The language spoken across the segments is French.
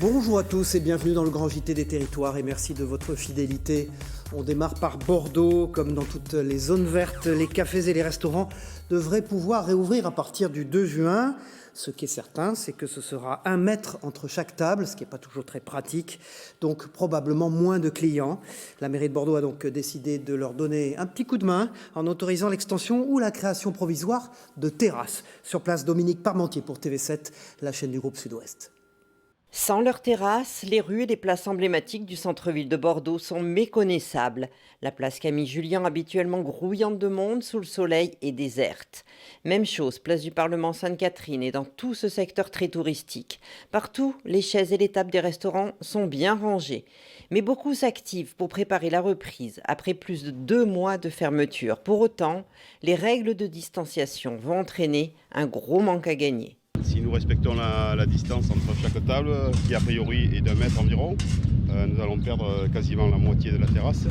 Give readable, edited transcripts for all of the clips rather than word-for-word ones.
Bonjour à tous et bienvenue dans le Grand JT des Territoires et merci de votre fidélité. On démarre par Bordeaux. Comme dans toutes les zones vertes, les cafés et les restaurants devraient pouvoir réouvrir à partir du 2 juin. Ce qui est certain, c'est que ce sera 1 mètre entre chaque table, ce qui n'est pas toujours très pratique, donc probablement moins de clients. La mairie de Bordeaux a donc décidé de leur donner un petit coup de main en autorisant l'extension ou la création provisoire de terrasses. Sur place, Dominique Parmentier pour TV7, la chaîne du groupe Sud-Ouest. Sans leurs terrasses, les rues et les places emblématiques du centre-ville de Bordeaux sont méconnaissables. La place Camille-Julien, habituellement grouillante de monde sous le soleil, est déserte. Même chose, place du Parlement Sainte-Catherine et dans tout ce secteur très touristique. Partout, les chaises et les tables des restaurants sont bien rangées. Mais beaucoup s'activent pour préparer la reprise après plus de 2 mois de fermeture. Pour autant, les règles de distanciation vont entraîner un gros manque à gagner. Si nous respectons la distance entre chaque table, qui a priori est d'1 mètre environ, nous allons perdre quasiment la moitié de la terrasse,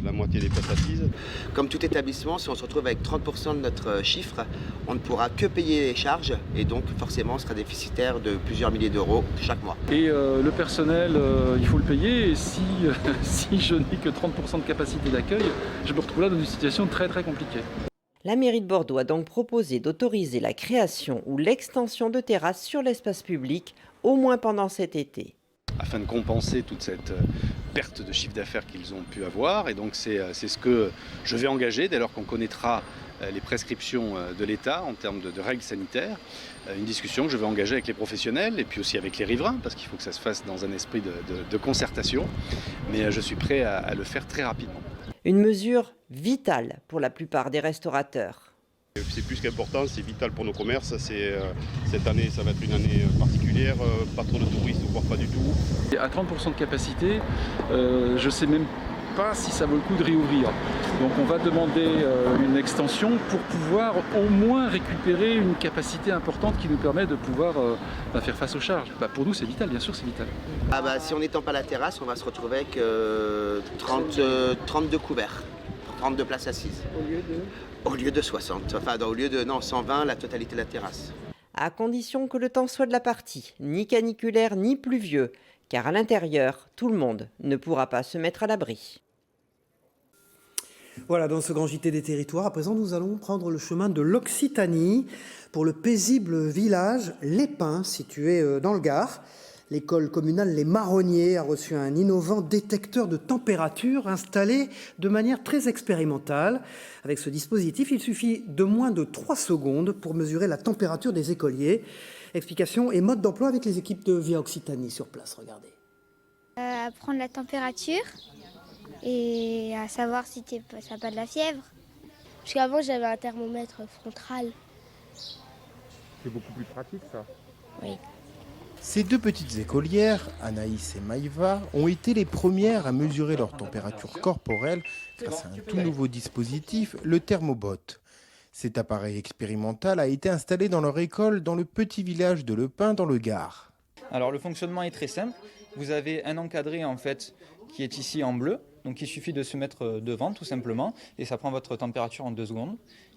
la moitié des places assises. Comme tout établissement, si on se retrouve avec 30% de notre chiffre, on ne pourra que payer les charges et donc forcément on sera déficitaire de plusieurs milliers d'euros chaque mois. Et le personnel, il faut le payer et si je n'ai que 30% de capacité d'accueil, je me retrouve là dans une situation très très compliquée. La mairie de Bordeaux a donc proposé d'autoriser la création ou l'extension de terrasses sur l'espace public, au moins pendant cet été. Afin de compenser toute cette perte de chiffre d'affaires qu'ils ont pu avoir. Et donc c'est ce que je vais engager dès lors qu'on connaîtra les prescriptions de l'État en termes de règles sanitaires. Une discussion que je vais engager avec les professionnels et puis aussi avec les riverains, parce qu'il faut que ça se fasse dans un esprit de concertation. Mais je suis prêt à le faire très rapidement. Une mesure vitale pour la plupart des restaurateurs. C'est plus qu'important, c'est vital pour nos commerces. Cette année, ça va être une année particulière, pas trop de touristes, voire pas du tout. Et à 30% de capacité, je ne sais même pas si ça vaut le coup de réouvrir. Donc on va demander une extension pour pouvoir au moins récupérer une capacité importante qui nous permet de pouvoir faire face aux charges. Pour nous c'est vital, bien sûr c'est vital. Si on n'étend pas la terrasse, on va se retrouver avec 32 couverts, 32 places assises. Au lieu de 60, au lieu de 120 la totalité de la terrasse. À condition que le temps soit de la partie, ni caniculaire ni pluvieux, car à l'intérieur, tout le monde ne pourra pas se mettre à l'abri. Voilà, dans ce Grand JT des Territoires, à présent, nous allons prendre le chemin de l'Occitanie pour le paisible village Les Pins, situé dans le Gard. L'école communale Les Marronniers a reçu un innovant détecteur de température installé de manière très expérimentale. Avec ce dispositif, il suffit de moins de 3 secondes pour mesurer la température des écoliers. Explication et mode d'emploi avec les équipes de Via Occitanie sur place. Regardez. À prendre la température et à savoir si ça n'a pas de la fièvre. Parce qu'avant, j'avais un thermomètre frontal. C'est beaucoup plus pratique, ça. Oui. Ces 2 petites écolières, Anaïs et Maïva, ont été les premières à mesurer leur température corporelle grâce à un tout nouveau dispositif, le Thermobot. Cet appareil expérimental a été installé dans leur école dans le petit village de Le Pin dans le Gard. Alors le fonctionnement est très simple. Vous avez un encadré en fait qui est ici en bleu. Donc il suffit de se mettre devant tout simplement et ça prend votre température en 2 secondes.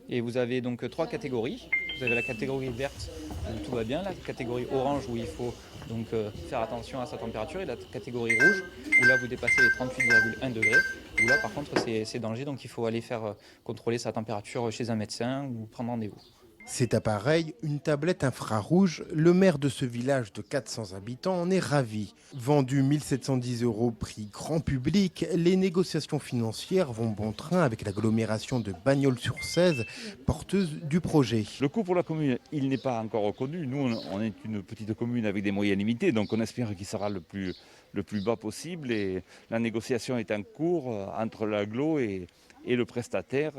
Et vous avez donc 3 catégories. Vous avez la catégorie verte où tout va bien, la catégorie orange où il faut donc faire attention à sa température et la catégorie rouge où là vous dépassez les 38,1 degrés. Où là par contre c'est danger, donc il faut aller faire contrôler sa température chez un médecin ou prendre rendez-vous. Cet appareil, une tablette infrarouge, le maire de ce village de 400 habitants en est ravi. Vendu 1 710 € prix grand public, les négociations financières vont bon train avec l'agglomération de Bagnols-sur-Cèze, porteuse du projet. Le coût pour la commune, il n'est pas encore reconnu. Nous, on est une petite commune avec des moyens limités, donc on espère qu'il sera le plus bas possible. Et la négociation est en cours entre l'agglo et le prestataire.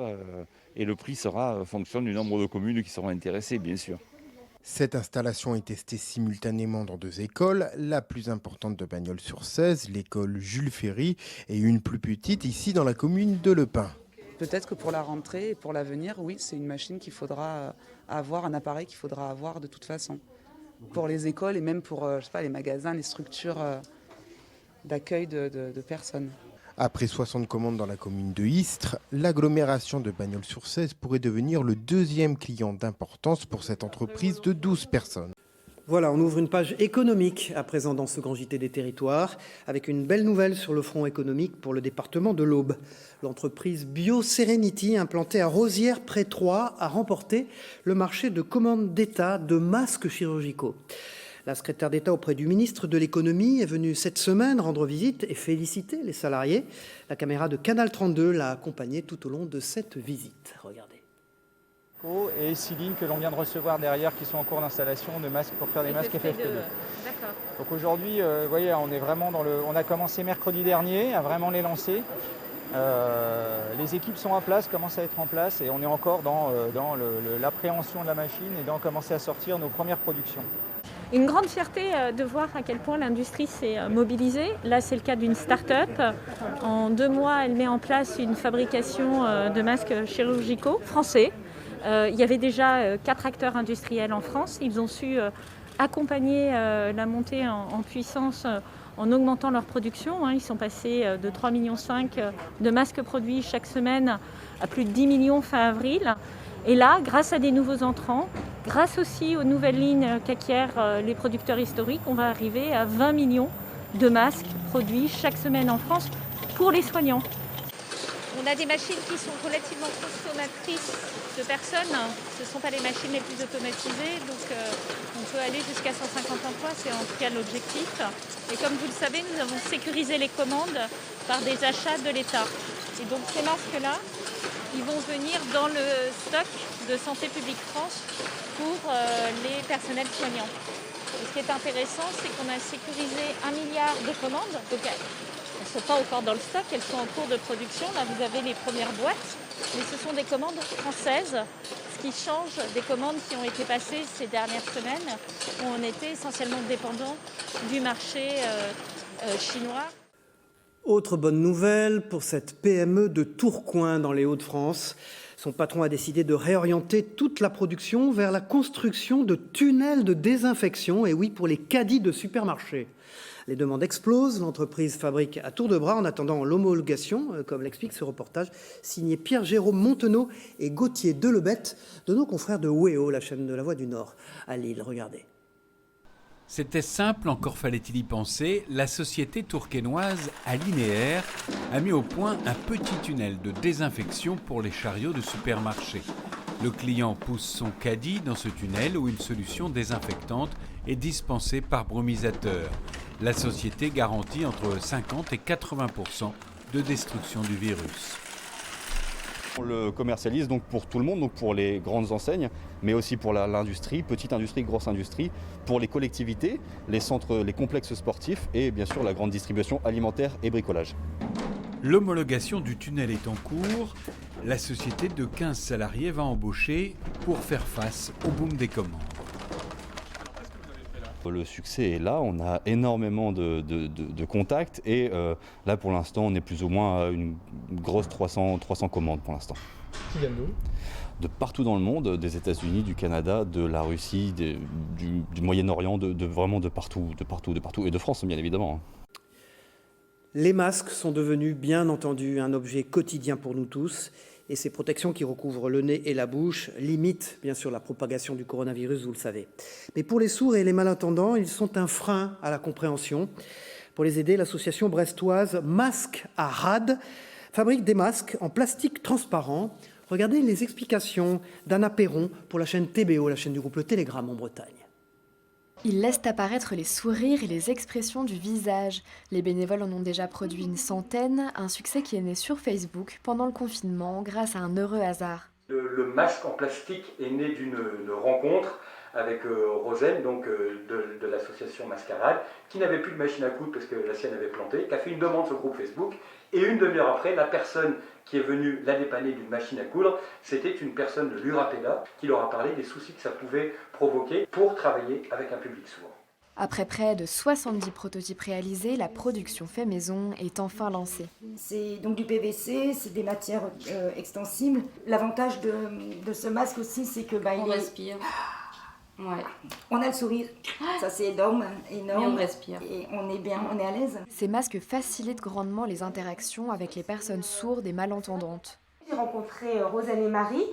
Et le prix sera en fonction du nombre de communes qui seront intéressées, bien sûr. Cette installation est testée simultanément dans 2 écoles, la plus importante de Bagnols-sur-Cèze, l'école Jules Ferry, et une plus petite ici dans la commune de Le Pin. Peut-être que pour la rentrée et pour l'avenir, oui, c'est une machine qu'il faudra avoir, un appareil qu'il faudra avoir de toute façon. Pour les écoles et même pour les magasins, les structures d'accueil de personnes. Après 60 commandes dans la commune de Istres, l'agglomération de Bagnols-sur-Cèze pourrait devenir le 2e client d'importance pour cette entreprise de 12 personnes. Voilà, on ouvre une page économique à présent dans ce grand JT des territoires, avec une belle nouvelle sur le front économique pour le département de l'Aube. L'entreprise BioSerenity, implantée à Rosières près Troyes, a remporté le marché de commande d'État de masques chirurgicaux. La secrétaire d'État auprès du ministre de l'économie est venue cette semaine rendre visite et féliciter les salariés. La caméra de Canal 32 l'a accompagnée tout au long de cette visite. Regardez. Et 6 lignes que l'on vient de recevoir derrière qui sont en cours d'installation de masques pour faire des masques FFP2. D'accord. Donc aujourd'hui, vous voyez, on est vraiment on a commencé mercredi dernier à vraiment les lancer. Les équipes sont en place, commencent à être en place et on est encore dans l'appréhension de la machine et dans commencer à sortir nos premières productions. Une grande fierté de voir à quel point l'industrie s'est mobilisée. Là, c'est le cas d'une start-up. En 2 mois, elle met en place une fabrication de masques chirurgicaux français. Il y avait déjà 4 acteurs industriels en France. Ils ont su accompagner la montée en puissance en augmentant leur production. Ils sont passés de 3,5 millions de masques produits chaque semaine à plus de 10 millions fin avril. Et là, grâce à des nouveaux entrants, grâce aussi aux nouvelles lignes qu'acquièrent les producteurs historiques, on va arriver à 20 millions de masques produits chaque semaine en France pour les soignants. On a des machines qui sont relativement consommatrices de personnes. Ce ne sont pas les machines les plus automatisées, donc on peut aller jusqu'à 150 emplois, c'est en tout cas l'objectif. Et comme vous le savez, nous avons sécurisé les commandes par des achats de l'État. Et donc ces masques-là, ils vont venir dans le stock de Santé publique France pour les personnels soignants. Et ce qui est intéressant, c'est qu'on a sécurisé 1 milliard de commandes. Donc elles ne sont pas encore dans le stock, elles sont en cours de production. Là, vous avez les premières boîtes, mais ce sont des commandes françaises, ce qui change des commandes qui ont été passées ces dernières semaines, où on était essentiellement dépendant du marché chinois. Autre bonne nouvelle pour cette PME de Tourcoing dans les Hauts-de-France. Son patron a décidé de réorienter toute la production vers la construction de tunnels de désinfection, et oui, pour les caddies de supermarchés. Les demandes explosent, l'entreprise fabrique à tour de bras en attendant l'homologation, comme l'explique ce reportage signé Pierre-Jérôme Montenot et Gauthier Delebette de nos confrères de WEO, la chaîne de la Voix du Nord, à Lille. Regardez. C'était simple, encore fallait-il y penser. La société tourquenoise Alinéaire a mis au point un petit tunnel de désinfection pour les chariots de supermarché. Le client pousse son caddie dans ce tunnel où une solution désinfectante est dispensée par brumisateur. La société garantit entre 50 et 80% de destruction du virus. On le commercialise donc pour tout le monde, donc pour les grandes enseignes, mais aussi pour l'industrie, petite industrie, grosse industrie, pour les collectivités, les centres, les complexes sportifs et bien sûr la grande distribution alimentaire et bricolage. L'homologation du tunnel est en cours. La société de 15 salariés va embaucher pour faire face au boom des commandes. Le succès est là, on a énormément de contacts et là pour l'instant on est plus ou moins à une grosse 300 commandes pour l'instant. Qui viennent d'où ? De partout dans le monde, des États-Unis, du Canada, de la Russie, du Moyen-Orient, vraiment de partout et de France bien évidemment. Les masques sont devenus bien entendu un objet quotidien pour nous tous. Et ces protections qui recouvrent le nez et la bouche limitent bien sûr la propagation du coronavirus, vous le savez. Mais pour les sourds et les malentendants, ils sont un frein à la compréhension. Pour les aider, l'association brestoise Masques à Rade fabrique des masques en plastique transparent. Regardez les explications d'Anna Perron pour la chaîne TBO, la chaîne du groupe Le Télégramme en Bretagne. Ils laissent apparaître les sourires et les expressions du visage. Les bénévoles en ont déjà produit une centaine, un succès qui est né sur Facebook pendant le confinement grâce à un heureux hasard. Le masque en plastique est né d'une rencontre avec Roselle, donc de l'association Mascarade, qui n'avait plus de machine à coudre parce que la sienne avait planté, qui a fait une demande sur le groupe Facebook. Et une demi-heure après, la personne qui est venue la dépanner d'une machine à coudre, c'était une personne de l'Urapeda qui leur a parlé des soucis que ça pouvait provoquer pour travailler avec un public sourd. Après près de 70 prototypes réalisés, la production fait maison est enfin lancée. C'est donc du PVC, c'est des matières extensibles. L'avantage de ce masque aussi, c'est que on respire. Ouais. On a le sourire, ça c'est énorme. Et on respire. Et on est bien, on est à l'aise. Ces masques facilitent grandement les interactions avec les personnes sourdes et malentendantes. J'ai rencontré Rosane et Marie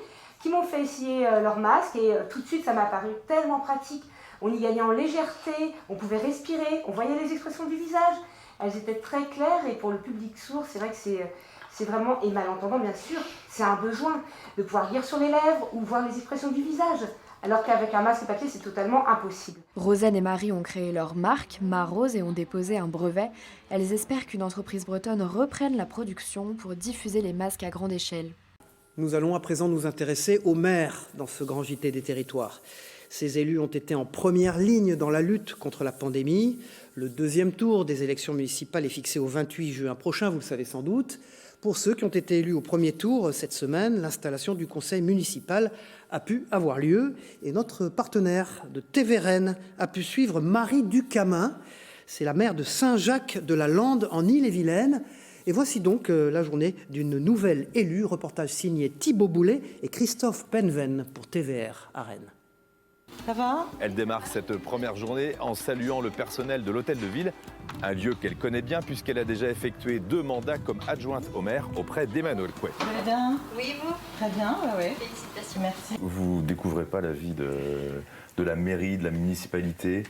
qui m'ont fait essayer leur masque et tout de suite ça m'a paru tellement pratique. On y gagnait en légèreté, on pouvait respirer, on voyait les expressions du visage. Elles étaient très claires et pour le public sourd, c'est vrai que c'est vraiment, et malentendant bien sûr, c'est un besoin de pouvoir lire sur les lèvres ou voir les expressions du visage. Alors qu'avec un masque papier, c'est totalement impossible. Rosanne et Marie ont créé leur marque, Marose, et ont déposé un brevet. Elles espèrent qu'une entreprise bretonne reprenne la production pour diffuser les masques à grande échelle. Nous allons à présent nous intéresser aux maires dans ce grand JT des territoires. Ces élus ont été en première ligne dans la lutte contre la pandémie. Le deuxième tour des élections municipales est fixé au 28 juin prochain, vous le savez sans doute. Pour ceux qui ont été élus au premier tour cette semaine, l'installation du conseil municipal a pu avoir lieu et notre partenaire de TV Rennes a pu suivre Marie Ducamin. C'est la maire de Saint-Jacques-de-la-Lande en Ille-et-Vilaine. Et voici donc la journée d'une nouvelle élue, reportage signé Thibaut Boulet et Christophe Penven pour TVR à Rennes. Ça va ? Elle démarre cette première journée en saluant le personnel de l'hôtel de ville, un lieu qu'elle connaît bien puisqu'elle a déjà effectué 2 mandats comme adjointe au maire auprès d'Emmanuel Couette. Vous allez bien ? Oui, vous ? Très bien, oui. Félicitations. Merci. Vous ne découvrez pas la vie de la mairie, de la municipalité.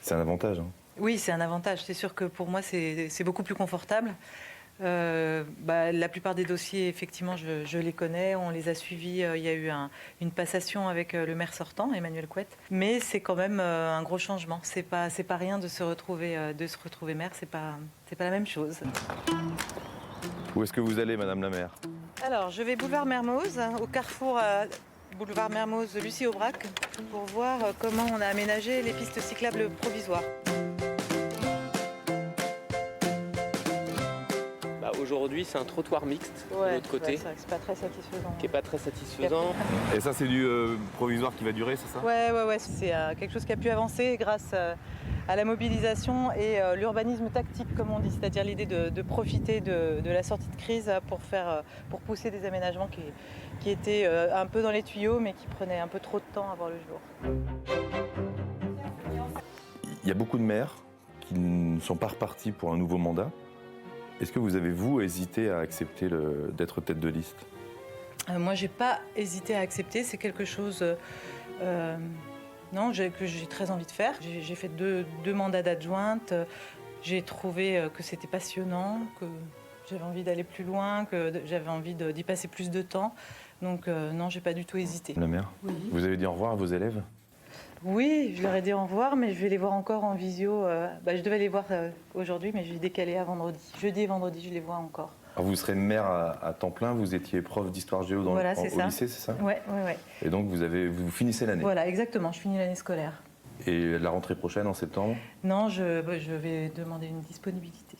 C'est un avantage. Oui, c'est un avantage. C'est sûr que pour moi, c'est beaucoup plus confortable. La plupart des dossiers, effectivement, je les connais, on les a suivis. Il y a eu une passation avec le maire sortant, Emmanuel Couette. Mais c'est quand même un gros changement. C'est pas rien de se retrouver maire. C'est pas la même chose. Où est-ce que vous allez, Madame la maire ? Alors, je vais boulevard Mermoz, au carrefour boulevard Mermoz Lucie Aubrac, pour voir comment on a aménagé les pistes cyclables provisoires. Aujourd'hui, c'est un trottoir mixte de l'autre côté. Ouais, c'est pas très satisfaisant. Qui n'est pas très satisfaisant. Et ça, c'est du provisoire qui va durer, c'est ça ? Ouais, c'est quelque chose qui a pu avancer grâce à la mobilisation et l'urbanisme tactique, comme on dit, c'est-à-dire l'idée de profiter de la sortie de crise pour pousser des aménagements qui étaient un peu dans les tuyaux, mais qui prenaient un peu trop de temps à voir le jour. Il y a beaucoup de maires qui ne sont pas repartis pour un nouveau mandat. Est-ce que vous avez, vous, hésité à accepter d'être tête de liste ? Moi, j'ai pas hésité à accepter. C'est quelque chose que j'ai très envie de faire. J'ai fait deux mandats d'adjointe. J'ai trouvé que c'était passionnant, que j'avais envie d'aller plus loin, que j'avais envie d'y passer plus de temps. Donc non, j'ai pas du tout hésité. La maire, oui. Vous avez dit au revoir à vos élèves ? Oui, je leur ai dit au revoir, mais je vais les voir encore en visio. Je devais les voir aujourd'hui, mais je vais décaler à vendredi. Jeudi et vendredi, je les vois encore. Alors vous serez maire à temps plein, vous étiez prof d'histoire géo au lycée, c'est ça ? Ouais. Et donc vous finissez l'année ? Voilà, exactement, je finis l'année scolaire. Et la rentrée prochaine, en septembre ? Non, je vais demander une disponibilité.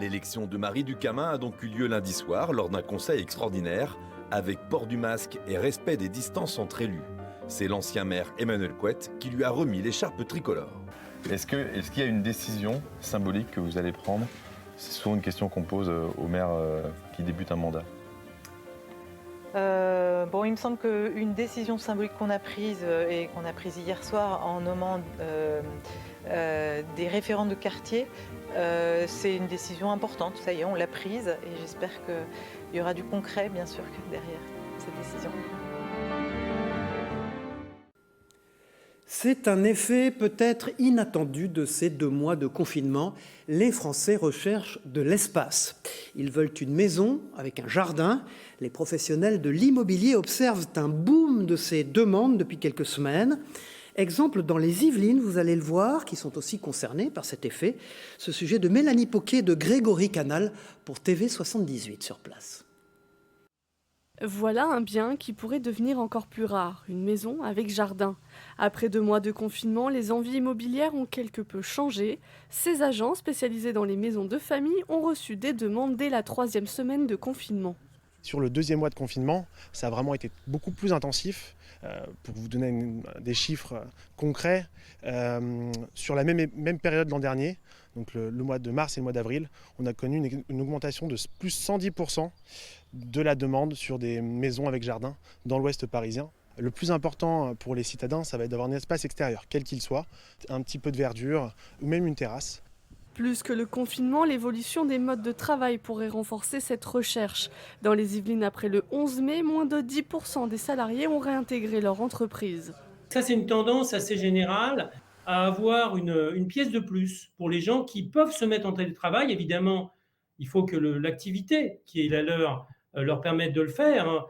L'élection de Marie Ducamin a donc eu lieu lundi soir lors d'un conseil extraordinaire avec port du masque et respect des distances entre élus. C'est l'ancien maire Emmanuel Couette qui lui a remis l'écharpe tricolore. Est-ce qu'il y a une décision symbolique que vous allez prendre ? C'est souvent une question qu'on pose aux maires qui débutent un mandat. Il me semble qu'une décision symbolique qu'on a prise et qu'on a prise hier soir en nommant des référents de quartier, c'est une décision importante. Ça y est, on l'a prise et j'espère qu'il y aura du concret, bien sûr, derrière cette décision. C'est un effet peut-être inattendu de ces 2 mois de confinement. Les Français recherchent de l'espace. Ils veulent une maison avec un jardin. Les professionnels de l'immobilier observent un boom de ces demandes depuis quelques semaines. Exemple dans les Yvelines, vous allez le voir, qui sont aussi concernés par cet effet. Ce sujet de Mélanie Poquet de Grégory Canal pour TV78 sur place. Voilà un bien qui pourrait devenir encore plus rare, une maison avec jardin. Après 2 mois de confinement, les envies immobilières ont quelque peu changé. Ces agents spécialisés dans les maisons de famille ont reçu des demandes dès la 3e semaine de confinement. Sur le 2e mois de confinement, ça a vraiment été beaucoup plus intensif. Pour vous donner des chiffres concrets, sur la même période l'an dernier, donc le mois de mars et le mois d'avril, on a connu une augmentation de plus 110% de la demande sur des maisons avec jardin dans l'ouest parisien. Le plus important pour les citadins, ça va être d'avoir un espace extérieur, quel qu'il soit, un petit peu de verdure ou même une terrasse. Plus que le confinement, l'évolution des modes de travail pourrait renforcer cette recherche. Dans les Yvelines, après le 11 mai, moins de 10% des salariés ont réintégré leur entreprise. Ça, c'est une tendance assez générale à avoir une pièce de plus pour les gens qui peuvent se mettre en télétravail. Évidemment, il faut que l'activité qui est la leur permette de le faire, hein.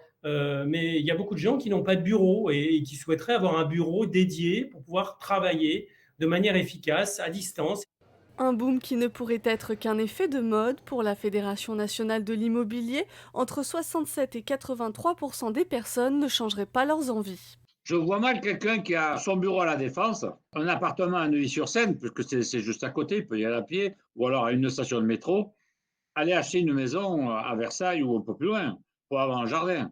Mais il y a beaucoup de gens qui n'ont pas de bureau et qui souhaiteraient avoir un bureau dédié pour pouvoir travailler de manière efficace, à distance. Un boom qui ne pourrait être qu'un effet de mode pour la Fédération nationale de l'immobilier. Entre 67 et 83% des personnes ne changeraient pas leurs envies. Je vois mal quelqu'un qui a son bureau à La Défense, un appartement à Neuilly-sur-Seine, puisque c'est juste à côté, il peut y aller à pied, ou alors à une station de métro, aller acheter une maison à Versailles ou un peu plus loin, pour avoir un jardin.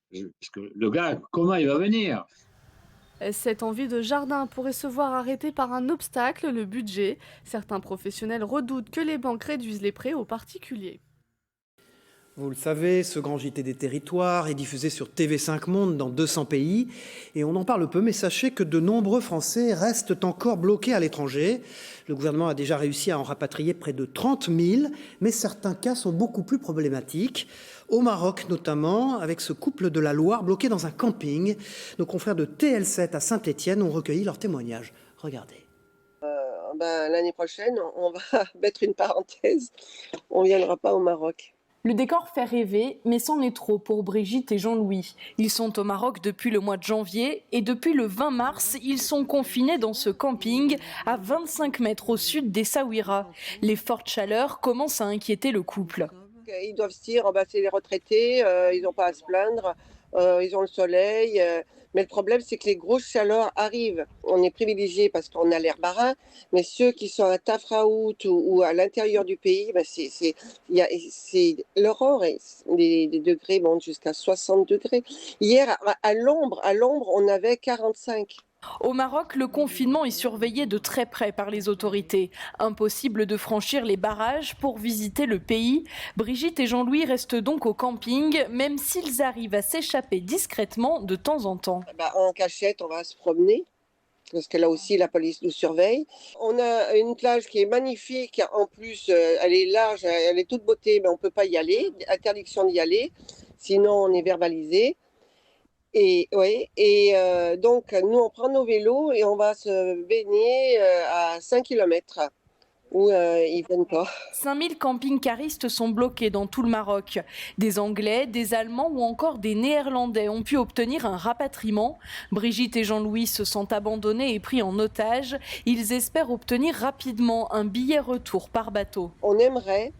Parce que le gars, comment il va venir ? Cette envie de jardin pourrait se voir arrêtée par un obstacle, le budget. Certains professionnels redoutent que les banques réduisent les prêts aux particuliers. Vous le savez, ce grand JT des territoires est diffusé sur TV5 Monde dans 200 pays. Et on en parle peu, mais sachez que de nombreux Français restent encore bloqués à l'étranger. Le gouvernement a déjà réussi à en rapatrier près de 30 000, mais certains cas sont beaucoup plus problématiques. Au Maroc notamment, avec ce couple de la Loire bloqué dans un camping. Nos confrères de TL7 à Saint-Étienne ont recueilli leurs témoignages. Regardez. L'année prochaine, on va mettre une parenthèse. On ne viendra pas au Maroc. Le décor fait rêver, mais c'en est trop pour Brigitte et Jean-Louis. Ils sont au Maroc depuis le mois de janvier et depuis le 20 mars, ils sont confinés dans ce camping à 25 mètres au sud d'Essaouira. Les fortes chaleurs commencent à inquiéter le couple. Ils doivent se dire, c'est les retraités, ils n'ont pas à se plaindre, ils ont le soleil. Mais le problème, c'est que les grosses chaleurs arrivent. On est privilégiés parce qu'on a l'air marin, mais ceux qui sont à Tafraout ou à l'intérieur du pays, c'est l'horreur. Les degrés montent jusqu'à 60 degrés. Hier, à l'ombre, on avait 45. Au Maroc, le confinement est surveillé de très près par les autorités. Impossible de franchir les barrages pour visiter le pays. Brigitte et Jean-Louis restent donc au camping, même s'ils arrivent à s'échapper discrètement de temps en temps. En cachette, on va se promener, parce que là aussi, la police nous surveille. On a une plage qui est magnifique. En plus, elle est large, elle est toute beauté, mais on ne peut pas y aller. Interdiction d'y aller, sinon on est verbalisé. Donc, nous, on prend nos vélos et on va se baigner à 5 km où ils ne viennent pas. 5000 camping-caristes sont bloqués dans tout le Maroc. Des Anglais, des Allemands ou encore des Néerlandais ont pu obtenir un rapatriement. Brigitte et Jean-Louis se sentent abandonnés et pris en otage. Ils espèrent obtenir rapidement un billet retour par bateau. On aimerait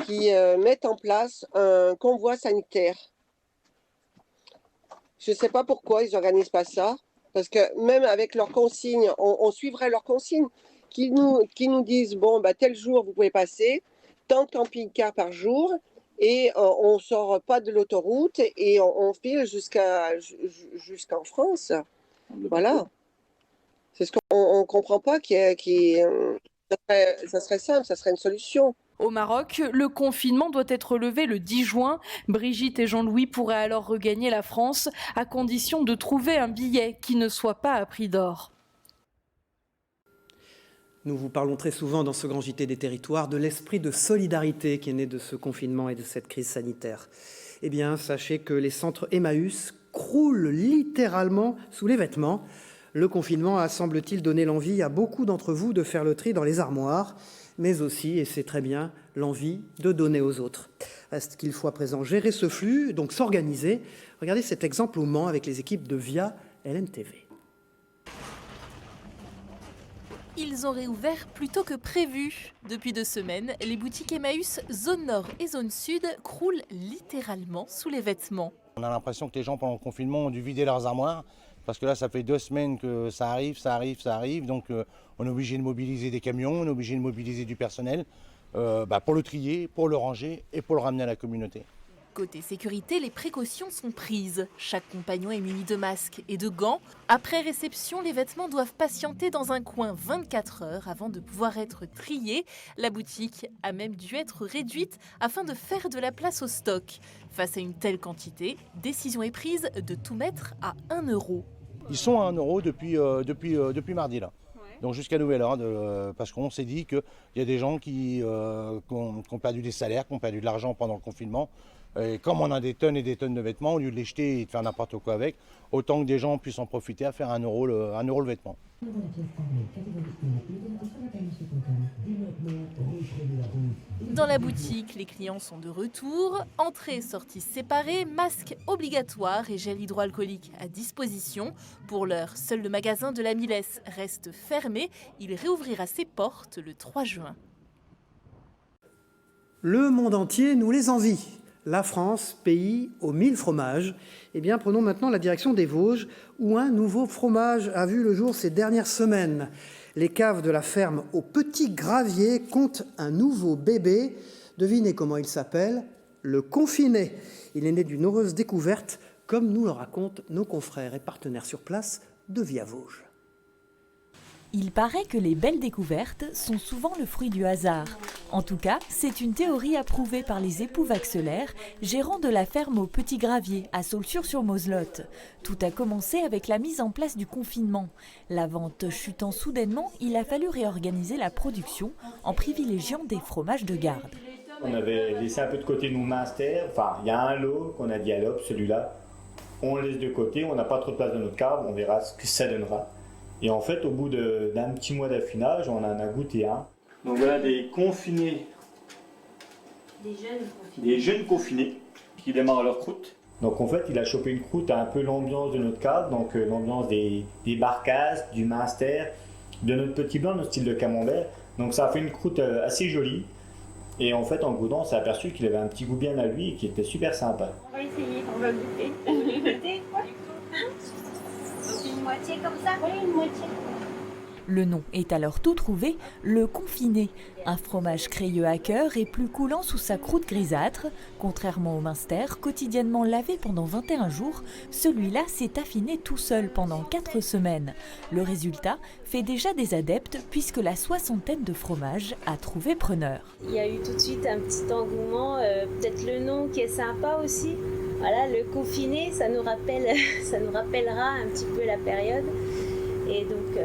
qu'ils mettent en place un convoi sanitaire. Je ne sais pas pourquoi ils n'organisent pas ça, parce que même avec leurs consignes, on suivrait leurs consignes, qui nous disent, tel jour vous pouvez passer, tant de camping-cars par jour, et on ne sort pas de l'autoroute, et on file jusqu'en France. Voilà. C'est ce qu'on ne comprend pas, ça serait simple, ça serait une solution. Au Maroc, le confinement doit être levé le 10 juin. Brigitte et Jean-Louis pourraient alors regagner la France à condition de trouver un billet qui ne soit pas à prix d'or. Nous vous parlons très souvent dans ce grand JT des territoires de l'esprit de solidarité qui est né de ce confinement et de cette crise sanitaire. Eh bien, sachez que les centres Emmaüs croulent littéralement sous les vêtements. Le confinement a, semble-t-il, donné l'envie à beaucoup d'entre vous de faire le tri dans les armoires, mais aussi, et c'est très bien, l'envie de donner aux autres. Reste qu'il faut à présent gérer ce flux, donc s'organiser. Regardez cet exemple au Mans avec les équipes de VIA LNTV. Ils ont réouvert plus tôt que prévu. Depuis 2 semaines, les boutiques Emmaüs zone nord et zone sud croulent littéralement sous les vêtements. On a l'impression que les gens pendant le confinement ont dû vider leurs armoires. Parce que là, ça fait 2 semaines que ça arrive. Donc, on est obligé de mobiliser des camions, on est obligé de mobiliser du personnel pour le trier, pour le ranger et pour le ramener à la communauté. Côté sécurité, les précautions sont prises. Chaque compagnon est muni de masques et de gants. Après réception, les vêtements doivent patienter dans un coin 24 heures avant de pouvoir être triés. La boutique a même dû être réduite afin de faire de la place au stock. Face à une telle quantité, décision est prise de tout mettre à 1 €. Ils sont à 1 € depuis mardi là. Donc jusqu'à nouvel ordre, parce qu'on s'est dit qu'il y a des gens qui ont perdu des salaires, qui ont perdu de l'argent pendant le confinement. Et comme on a des tonnes et des tonnes de vêtements, au lieu de les jeter et de faire n'importe quoi avec, autant que des gens puissent en profiter à faire 1 euro le vêtement. Dans la boutique, les clients sont de retour. Entrée, sortie séparée, masque obligatoire et gel hydroalcoolique à disposition. Pour l'heure, seul le magasin de la Milesse reste fermé. Il réouvrira ses portes le 3 juin. Le monde entier nous les envie. La France, pays aux 1000 fromages. Eh bien, prenons maintenant la direction des Vosges, où un nouveau fromage a vu le jour ces dernières semaines. Les caves de la ferme au Petit Gravier comptent un nouveau bébé. Devinez comment il s'appelle ? Le Confiné. Il est né d'une heureuse découverte, comme nous le racontent nos confrères et partenaires sur place de Via Vosges. Il paraît que les belles découvertes sont souvent le fruit du hasard. En tout cas, c'est une théorie approuvée par les époux Vaxelaire, gérants de la ferme au Petit Gravier, à Saulxures-sur-Moselotte. Tout a commencé avec la mise en place du confinement. La vente chutant soudainement, il a fallu réorganiser la production en privilégiant des fromages de garde. On avait laissé un peu de côté nos Munster, enfin il y a un lot qu'on a dit allez hop, celui-là, on le laisse de côté, on n'a pas trop de place dans notre cave, on verra ce que ça donnera. Et en fait, au bout d'un petit mois d'affinage, on en a goûté un. Donc voilà des confinés, des jeunes confinés qui démarrent leur croûte. Donc en fait, il a chopé une croûte à un peu l'ambiance de notre cave, donc l'ambiance des Barcasses, du Munster, de notre petit blanc, notre style de camembert. Donc ça a fait une croûte assez jolie. Et en fait, en goûtant, on s'est aperçu qu'il avait un petit goût bien à lui et qui était super sympa. On va essayer, on va goûter. Goûter quoi? Une moitié comme ça? Oui, une moitié. Le nom est alors tout trouvé, le Confiné. Un fromage crayeux à cœur et plus coulant sous sa croûte grisâtre. Contrairement au Munster, quotidiennement lavé pendant 21 jours, celui-là s'est affiné tout seul pendant 4 semaines. Le résultat fait déjà des adeptes puisque la 60aine de fromages a trouvé preneur. Il y a eu tout de suite un petit engouement, peut-être le nom qui est sympa aussi. Voilà, le Confiné, ça nous rappellera un petit peu la période. Et donc,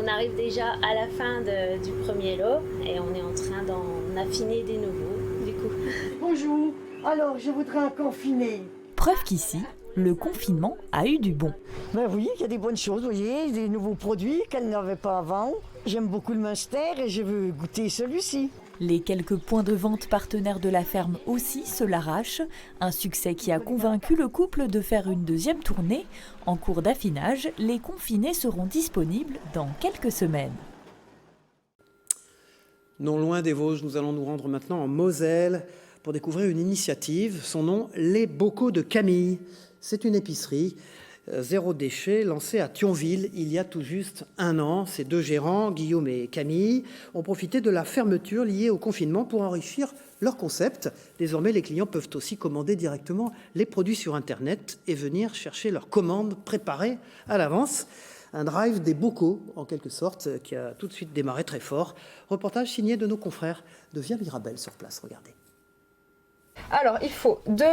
on arrive déjà à la fin du premier lot et on est en train d'en affiner des nouveaux, du coup. Bonjour, alors je voudrais un confiné. Preuve qu'ici, le confinement a eu du bon. Ben oui, il y a des bonnes choses, vous voyez, des nouveaux produits qu'elle n'avait pas avant. J'aime beaucoup le Munster et je veux goûter celui-ci. Les quelques points de vente partenaires de la ferme aussi se l'arrachent. Un succès qui a convaincu le couple de faire une deuxième tournée. En cours d'affinage, les confinés seront disponibles dans quelques semaines. Non loin des Vosges, nous allons nous rendre maintenant en Moselle pour découvrir une initiative. Son nom, Les Bocaux de Camille. C'est une épicerie zéro déchet lancée à Thionville il y a tout juste 1 an. Ces 2 gérants, Guillaume et Camille, ont profité de la fermeture liée au confinement pour enrichir leur concept. Désormais, les clients peuvent aussi commander directement les produits sur Internet et venir chercher leurs commandes préparées à l'avance. Un drive des bocaux, en quelque sorte, qui a tout de suite démarré très fort. Reportage signé de nos confrères de Via Mirabel sur place. Regardez. Alors, il faut 2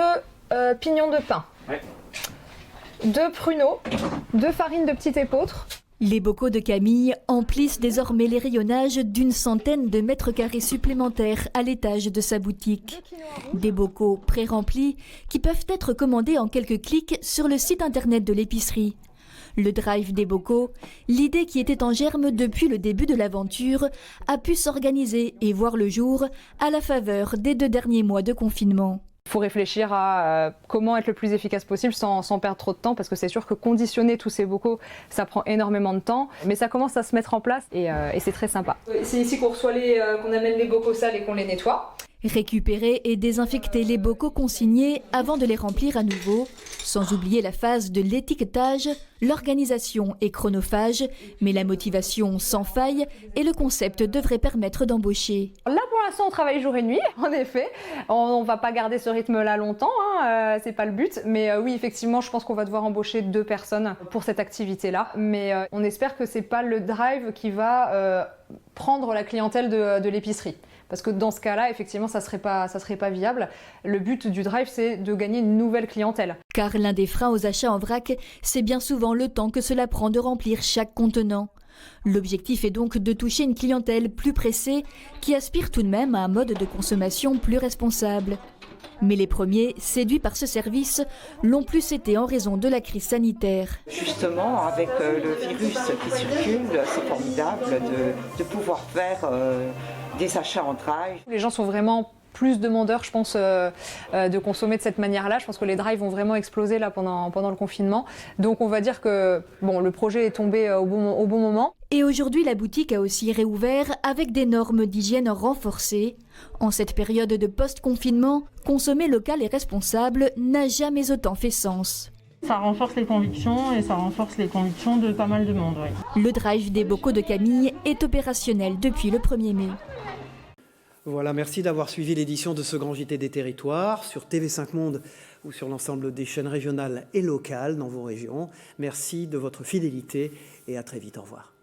pignons de pain. Ouais. 2 pruneaux, 2 farines de petit épeautre. Les bocaux de Camille emplissent désormais les rayonnages d'une centaine de mètres carrés supplémentaires à l'étage de sa boutique. Des bocaux pré-remplis qui peuvent être commandés en quelques clics sur le site internet de l'épicerie. Le drive des bocaux, l'idée qui était en germe depuis le début de l'aventure, a pu s'organiser et voir le jour à la faveur des 2 derniers mois de confinement. Il faut réfléchir à comment être le plus efficace possible sans perdre trop de temps, parce que c'est sûr que conditionner tous ces bocaux, ça prend énormément de temps, mais ça commence à se mettre en place et c'est très sympa. C'est ici qu'on qu'on amène les bocaux sales et qu'on les nettoie. Récupérer et désinfecter les bocaux consignés avant de les remplir à nouveau, sans oublier la phase de l'étiquetage. L'organisation est chronophage, mais la motivation sans faille et le concept devrait permettre d'embaucher. Là pour l'instant on travaille jour et nuit, en effet. On ne va pas garder ce rythme-là longtemps, c'est pas le but. Mais oui, effectivement, je pense qu'on va devoir embaucher 2 personnes pour cette activité-là. Mais on espère que c'est pas le drive qui va prendre la clientèle de l'épicerie. Parce que dans ce cas-là, effectivement, ça serait pas viable. Le but du drive, c'est de gagner une nouvelle clientèle. Car l'un des freins aux achats en vrac, c'est bien souvent le temps que cela prend de remplir chaque contenant. L'objectif est donc de toucher une clientèle plus pressée, qui aspire tout de même à un mode de consommation plus responsable. Mais les premiers, séduits par ce service, l'ont plus été en raison de la crise sanitaire. Justement, avec le virus qui circule, c'est formidable de pouvoir faire des achats en drive. Les gens sont vraiment plus demandeurs, je pense, de consommer de cette manière-là. Je pense que les drives vont vraiment exploser là pendant le confinement. Donc on va dire que bon, le projet est tombé au bon moment. Et aujourd'hui, la boutique a aussi réouvert avec des normes d'hygiène renforcées. En cette période de post-confinement, consommer local et responsable n'a jamais autant fait sens. Ça renforce les convictions et ça renforce les convictions de pas mal de monde. Oui. Le drive des bocaux de Camille est opérationnel depuis le 1er mai. Voilà, merci d'avoir suivi l'édition de ce Grand JT des Territoires sur TV5 Monde ou sur l'ensemble des chaînes régionales et locales dans vos régions. Merci de votre fidélité et à très vite. Au revoir.